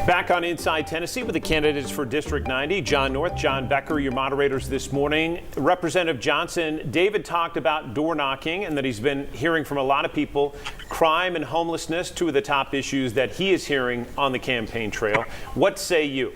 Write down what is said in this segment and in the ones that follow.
Back on Inside Tennessee with the candidates for District 90, John North, John Becker, your moderators this morning. Representative Johnson, David talked about door knocking and that he's been hearing from a lot of people. Crime and homelessness, two of the top issues that he is hearing on the campaign trail. What say you?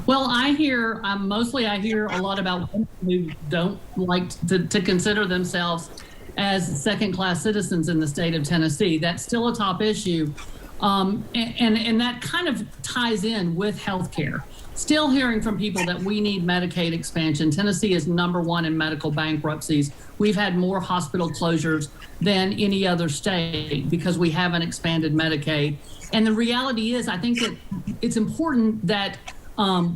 Well, I hear a lot about women who don't like to consider themselves as second-class citizens in the state of Tennessee. That's still a top issue. And that kind of ties in with health care. Still hearing from people that we need Medicaid expansion. Tennessee is #1 in medical bankruptcies. We've had more hospital closures than any other state because we haven't expanded Medicaid. And the reality is, I think that it's important that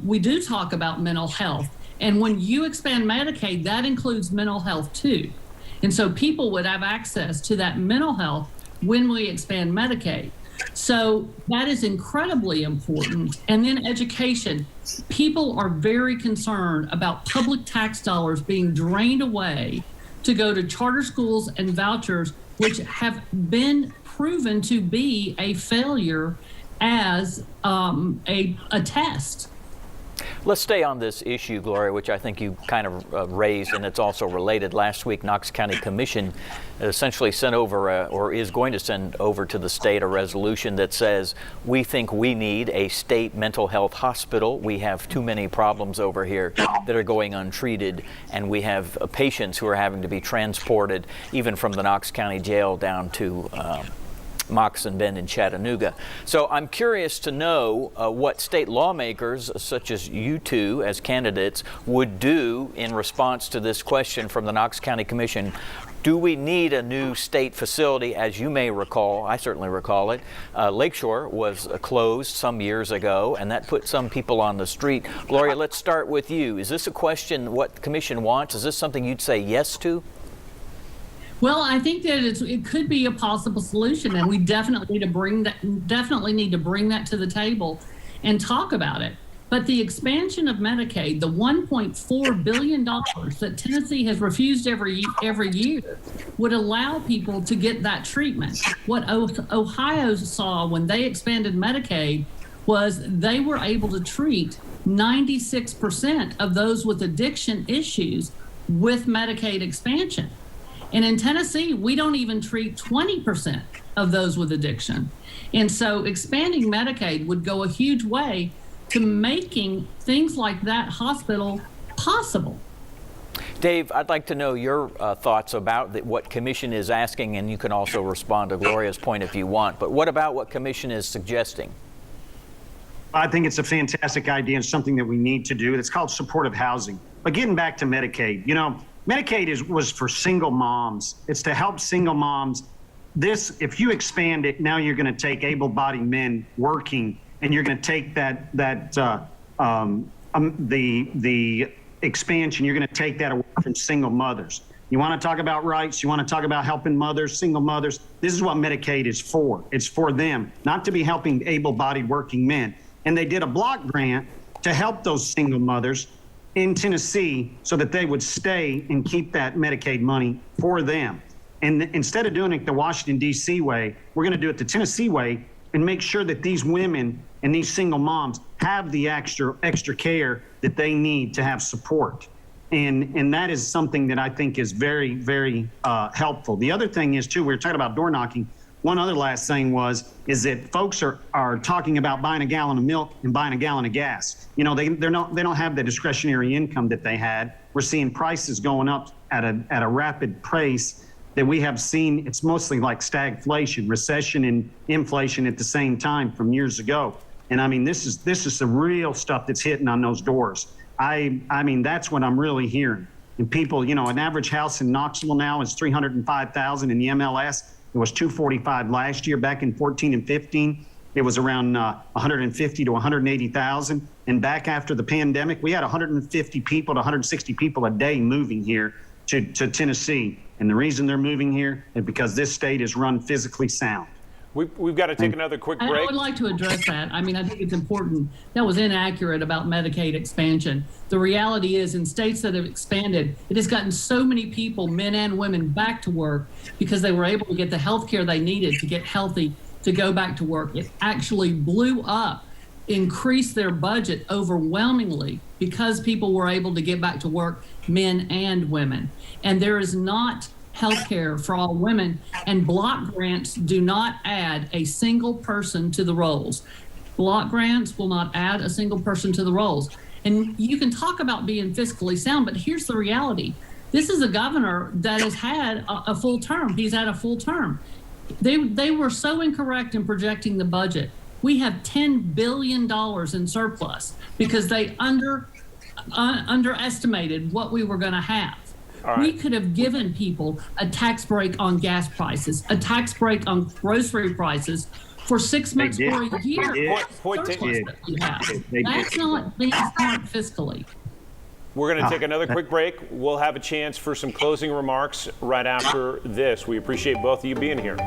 we do talk about mental health. And when you expand Medicaid, that includes mental health too. And so people would have access to that mental health when we expand Medicaid. So that is incredibly important. And then education. People are very concerned about public tax dollars being drained away to go to charter schools and vouchers, which have been proven to be a failure as a test. Let's stay on this issue, Gloria, which I think you kind of raised, and it's also related. Last week, Knox County Commission essentially sent over, or is going to send over to the state, a resolution that says, we think we need a state mental health hospital. We have too many problems over here that are going untreated, and we have patients who are having to be transported even from the Knox County Jail down to Moccasin Bend in Chattanooga. So I'm curious to know what state lawmakers, such as you two as candidates, would do in response to this question from the Knox County Commission. Do we need a new state facility? As you may recall, I certainly recall it, Lakeshore was closed some years ago, and that put some people on the street. Gloria, let's start with you. Is this a question what the commission wants? Is this something you'd say yes to? Well, I think that it could be a possible solution, and we definitely need to bring that to the table and talk about it. But the expansion of Medicaid, the $1.4 billion that Tennessee has refused every year, would allow people to get that treatment. What Ohio saw when they expanded Medicaid was they were able to treat 96% of those with addiction issues with Medicaid expansion. And in Tennessee, we don't even treat 20% of those with addiction. And so expanding Medicaid would go a huge way to making things like that hospital possible. Dave, I'd like to know your thoughts about what Commission is asking, and you can also respond to Gloria's point if you want. But what about what Commission is suggesting? I think it's a fantastic idea and something that we need to do. It's called supportive housing. But getting back to Medicaid, Medicaid was for single moms. It's to help single moms. This, if you expand it, now you're going to take able-bodied men working, and you're going to take the expansion. You're going to take that away from single mothers. You want to talk about rights? You want to talk about helping mothers, single mothers? This is what Medicaid is for. It's for them, not to be helping able-bodied working men. And they did a block grant to help those single mothers in Tennessee so that they would stay and keep that Medicaid money for them. And instead of doing it the Washington, D.C. way, we're going to do it the Tennessee way and make sure that these women and these single moms have the extra care that they need to have support. And that is something that I think is very, very helpful. The other thing is, too, we were talking about door knocking. One other last thing is that folks are talking about buying a gallon of milk and buying a gallon of gas. They don't have the discretionary income that they had. We're seeing prices going up at a rapid pace that we have seen. It's mostly like stagflation, recession and inflation at the same time from years ago. And I mean, this is the real stuff that's hitting on those doors. I mean, that's what I'm really hearing. And people, an average house in Knoxville now is $305,000 in the MLS. It was $245 last year. Back in 14 and 15, it was around 150 to 180,000. And back after the pandemic, we had 150 people to 160 people a day moving here to Tennessee. And the reason they're moving here is because this state is run physically sound. We've got to take another quick break. I would like to address that. I mean, I think it's important. That was inaccurate about Medicaid expansion. The reality is, in states that have expanded, it has gotten so many people, men and women, back to work because they were able to get the health care they needed to get healthy to go back to work. It actually blew up, increased their budget overwhelmingly because people were able to get back to work, men and women. And there is not health care for all women, and block grants do not add a single person to the rolls. Block grants will not add a single person to the rolls. And you can talk about being fiscally sound, but here's the reality. This is a governor that has had a full term. He's had a full term. They were so incorrect in projecting the budget. We have $10 billion in surplus because they underestimated what we were going to have. All right. We could have given people a tax break on gas prices, a tax break on grocery prices for 6 months or a year. Point taken. That's not being smart fiscally. We're going to take another quick break. We'll have a chance for some closing remarks right after this. We appreciate both of you being here.